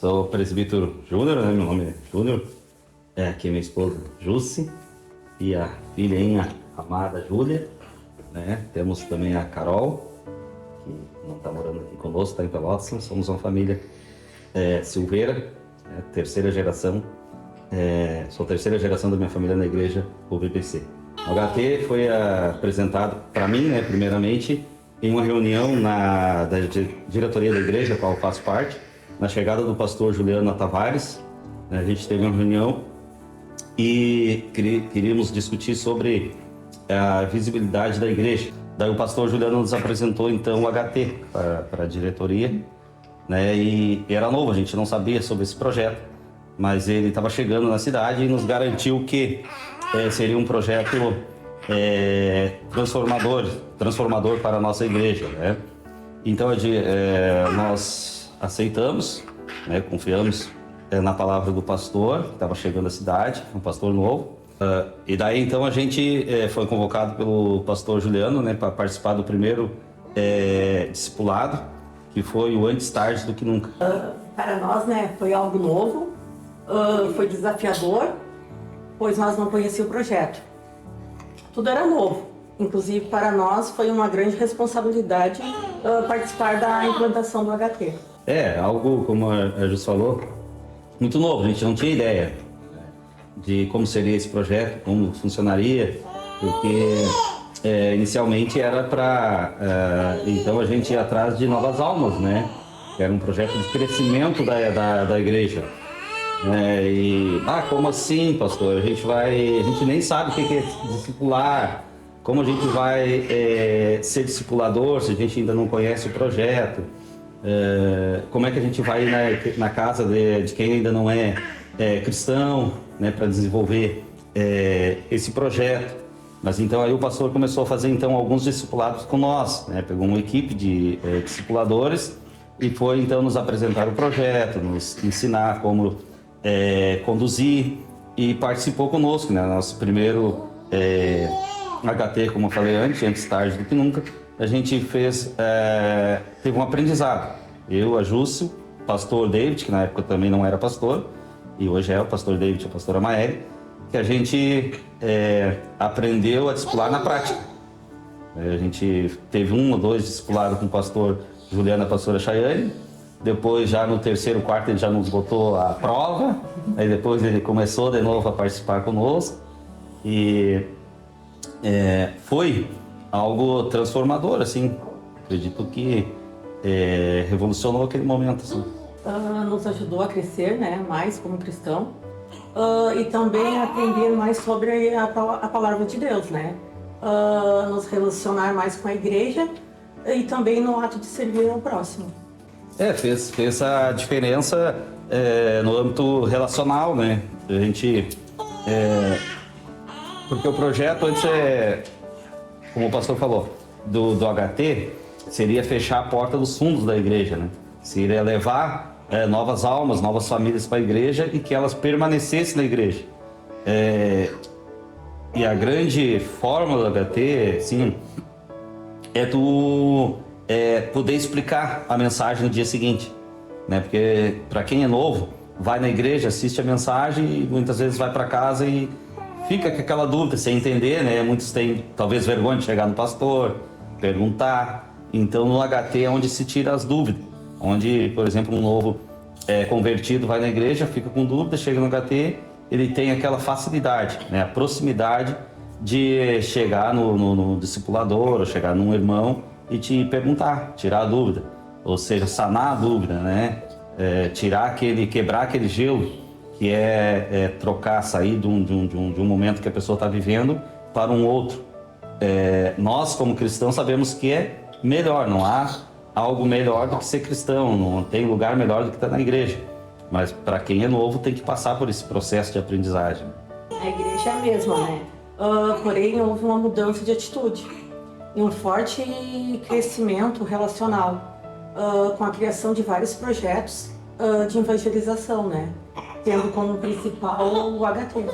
sou o presbítero Júnior, né? Meu nome é Júnior. Aqui minha esposa Jussi e a filhinha amada Júlia, né? Temos também a Carol, que não está morando aqui conosco, está em Pelotas. Somos uma família Silveira, né? Terceira geração. Sou a terceira geração da minha família na igreja UVPC. O HT foi apresentado para mim, né, primeiramente, em uma reunião da diretoria da igreja, a qual eu faço parte, na chegada do pastor Juliano Tavares. A gente teve uma reunião e queríamos discutir sobre a visibilidade da igreja. Daí o pastor Juliano nos apresentou então o HT para a diretoria, né? E era novo, a gente não sabia sobre esse projeto, mas ele estava chegando na cidade e nos garantiu que seria um projeto transformador para a nossa igreja, né? Então nós aceitamos, né? Confiamos na palavra do pastor que estava chegando à cidade, um pastor novo. E daí então a gente foi convocado pelo pastor Juliano, né, para participar do primeiro discipulado, que foi o Antes Tarde do que Nunca. Para nós, né, foi algo novo, foi desafiador, pois nós não conhecíamos o projeto. Tudo era novo, inclusive para nós foi uma grande responsabilidade participar da implantação do HT. Algo, como a Jus falou, muito novo, a gente não tinha ideia de como seria esse projeto, como funcionaria, porque inicialmente era para então a gente ir atrás de novas almas, né? Era um projeto de crescimento da igreja. Como assim, pastor? A gente nem sabe o que é discipular, como a gente vai ser discipulador se a gente ainda não conhece o projeto, como é que a gente vai na casa de quem ainda não é cristão, né, para desenvolver esse projeto. Mas então aí o pastor começou a fazer então alguns discipulados com nós, né? Pegou uma equipe de discipuladores e foi então nos apresentar o projeto, nos ensinar como conduzir, e participou conosco, né? Nosso primeiro HT, como eu falei antes tarde do que nunca, a gente teve um aprendizado. Eu, a Júcio, pastor David, que na época também não era pastor, e hoje é o pastor David e a pastora Maeli, que a gente aprendeu a discipular na prática. A gente teve 1 ou 2 discipulados com o pastor Juliano e a pastora Chayane. Depois, já no terceiro, quarto, ele já nos botou à prova. Aí depois ele começou de novo a participar conosco. E foi algo transformador, assim. Acredito que revolucionou aquele momento, assim. Nos ajudou a crescer, né, mais como cristão, e também a aprender mais sobre a palavra de Deus, né? Nos relacionar mais com a igreja e também no ato de servir ao próximo. Fez a diferença no âmbito relacional, né? A gente, porque o projeto antes como o pastor falou, do HT, seria fechar a porta dos fundos da igreja, né? Seria levar novas almas, novas famílias para a igreja e que elas permanecessem na igreja. E a grande fórmula do HT, sim, tu poder explicar a mensagem no dia seguinte, né? Porque para quem é novo, vai na igreja, assiste a mensagem e muitas vezes vai para casa e fica com aquela dúvida sem entender, né? Muitos têm talvez vergonha de chegar no pastor, perguntar. Então no HT é onde se tira as dúvidas, onde, por exemplo, um novo convertido vai na igreja, fica com dúvida, chega no HT, ele tem aquela facilidade, né? A proximidade de chegar no discipulador, ou chegar num irmão e te perguntar, tirar a dúvida, ou seja, sanar a dúvida, né? Quebrar aquele gelo, que trocar, sair de um momento que a pessoa está vivendo para um outro. Nós, como cristãos, sabemos que é melhor, não há algo melhor do que ser cristão, não tem lugar melhor do que estar na igreja. Mas para quem é novo, tem que passar por esse processo de aprendizagem. A igreja é a mesma, né? Porém, houve uma mudança de atitude e um forte crescimento relacional, com a criação de vários projetos de evangelização, né? Tendo como principal o HT.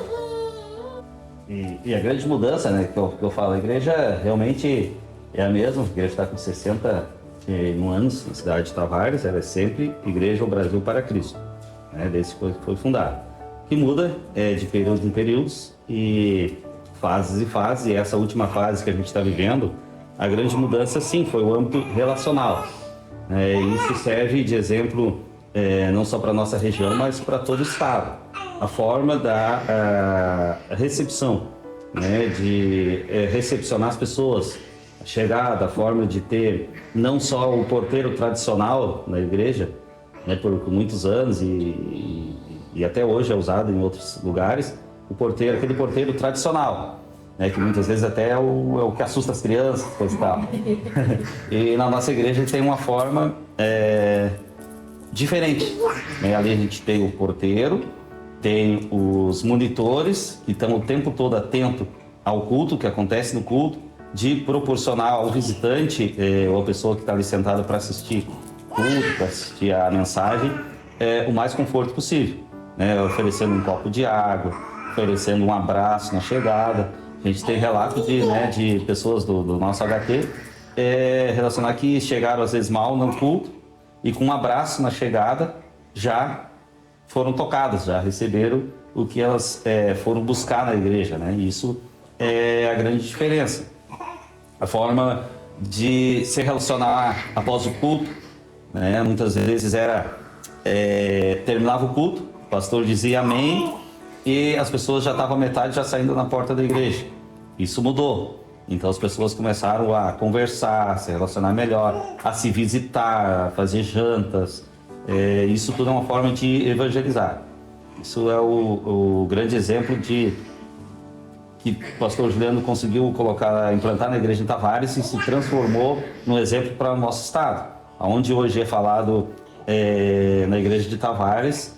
E a grande mudança, né, que eu falo, a igreja realmente é a mesma. A igreja está com 61 anos na cidade de Tavares, ela é sempre Igreja ao Brasil para Cristo. né, desde que foi fundado. O que muda é de períodos em períodos e fases, e essa última fase que a gente está vivendo, a grande mudança, sim, foi o âmbito relacional. Isso serve de exemplo não só para a nossa região, mas para todo o estado. A forma da recepção, né, de recepcionar as pessoas, a chegada, a forma de ter não só o porteiro tradicional na igreja, né, por muitos anos e até hoje é usado em outros lugares, o porteiro, aquele porteiro tradicional, né, que muitas vezes até é o que assusta as crianças, coisa e tal. E na nossa igreja tem uma forma diferente, né? Ali a gente tem o porteiro, tem os monitores que estão o tempo todo atento ao culto, que acontece no culto, de proporcionar ao visitante ou à pessoa que está ali sentada para assistir o culto, para assistir a mensagem, o mais conforto possível, né? Oferecendo um copo de água, oferecendo um abraço na chegada. A gente tem relatos de pessoas do nosso HT relacionar que chegaram às vezes mal no culto e com um abraço na chegada já foram tocadas, já receberam o que elas foram buscar na igreja, né? E isso é a grande diferença. A forma de se relacionar após o culto, né? Muitas vezes terminava o culto, o pastor dizia amém e as pessoas já estavam a metade já saindo na porta da igreja. Isso mudou. Então as pessoas começaram a conversar, a se relacionar melhor, a se visitar, a fazer jantas. Isso tudo é uma forma de evangelizar. Isso é o grande exemplo que o pastor Juliano conseguiu implantar na igreja de Tavares e se transformou num exemplo para o nosso estado. Onde hoje é falado na igreja de Tavares,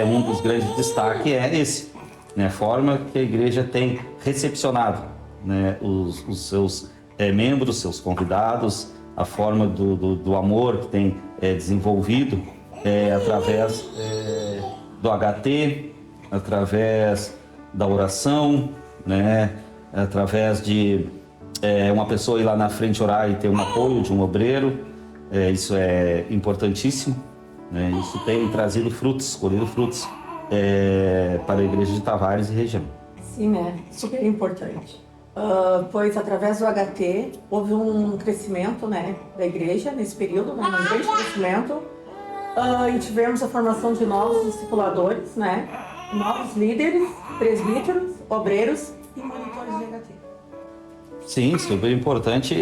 um dos grandes destaques é esse, né? A forma que a igreja tem recepcionado, né, os seus membros, seus convidados, a forma do amor que tem desenvolvido através do HT, através da oração, né, através de uma pessoa ir lá na frente orar e ter um apoio de um obreiro. Isso é importantíssimo, né? Isso tem trazido frutos, colhido frutos para a igreja de Tavares e região. Sim, né? Super importante. Pois através do HT houve um crescimento, né, da igreja nesse período, né, um grande crescimento, e tivemos a formação de novos discipuladores, né, novos líderes, presbíteros, obreiros e monitores de HT. Sim, super importante,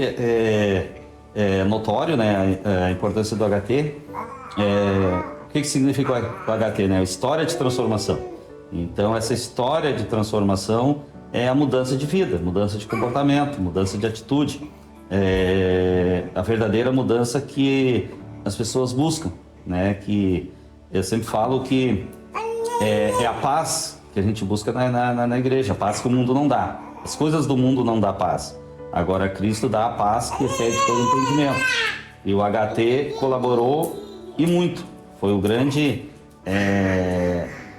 é notório, né, a importância do HT. O que significa o HT, né? História de transformação. Então essa história de transformação é a mudança de vida, mudança de comportamento, mudança de atitude, a verdadeira mudança que as pessoas buscam, né? Que eu sempre falo que é a paz que a gente busca na igreja, a paz que o mundo não dá. As coisas do mundo não dão paz. Agora Cristo dá a paz que excede todo entendimento. E o HT colaborou e muito. Foi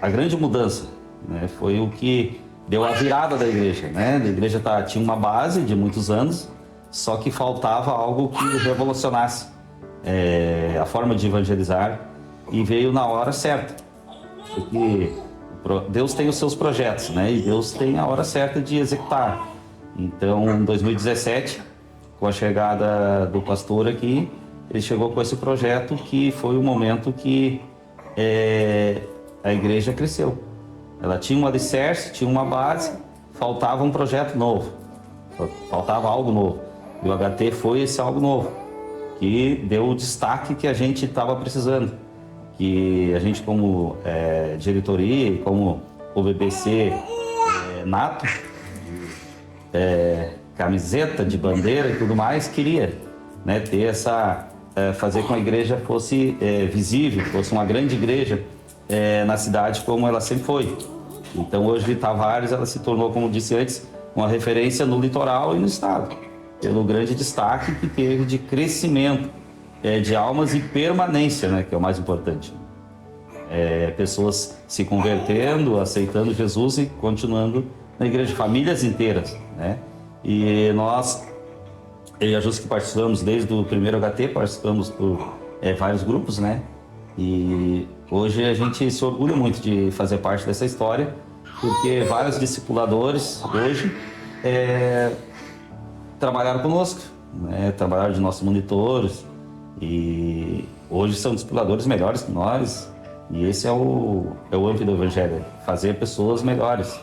a grande mudança, né? Foi o que deu a virada da igreja, né? A igreja tinha uma base de muitos anos, só que faltava algo que revolucionasse a forma de evangelizar e veio na hora certa. Porque Deus tem os seus projetos, né? E Deus tem a hora certa de executar. Então, em 2017, com a chegada do pastor aqui, ele chegou com esse projeto que foi o momento que a igreja cresceu. Ela tinha um alicerce, tinha uma base, faltava um projeto novo, faltava algo novo. E o HT foi esse algo novo, que deu o destaque que a gente estava precisando. Que a gente, como diretoria e como o BBC nato, camiseta de bandeira e tudo mais, queria, né, ter fazer com que a igreja fosse visível, fosse uma grande igreja na cidade como ela sempre foi. Então hoje Tavares ela se tornou, como disse antes, uma referência no litoral e no estado, pelo grande destaque que teve de crescimento de almas e permanência, né, que é o mais importante. Pessoas se convertendo, aceitando Jesus e continuando na igreja, famílias inteiras, né? E nós, eu e a Jus que participamos desde o primeiro HT, participamos por vários grupos, né? E Hoje a gente se orgulha muito de fazer parte dessa história, porque vários discipuladores hoje trabalharam conosco, né? Trabalharam de nossos monitores e hoje são discipuladores melhores que nós. E esse é o âmbito do Evangelho, fazer pessoas melhores.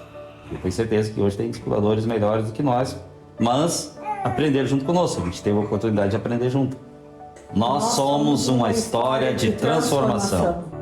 Eu tenho certeza que hoje tem discipuladores melhores do que nós, mas aprender junto conosco. A gente teve a oportunidade de aprender junto. Nós somos uma história de transformação.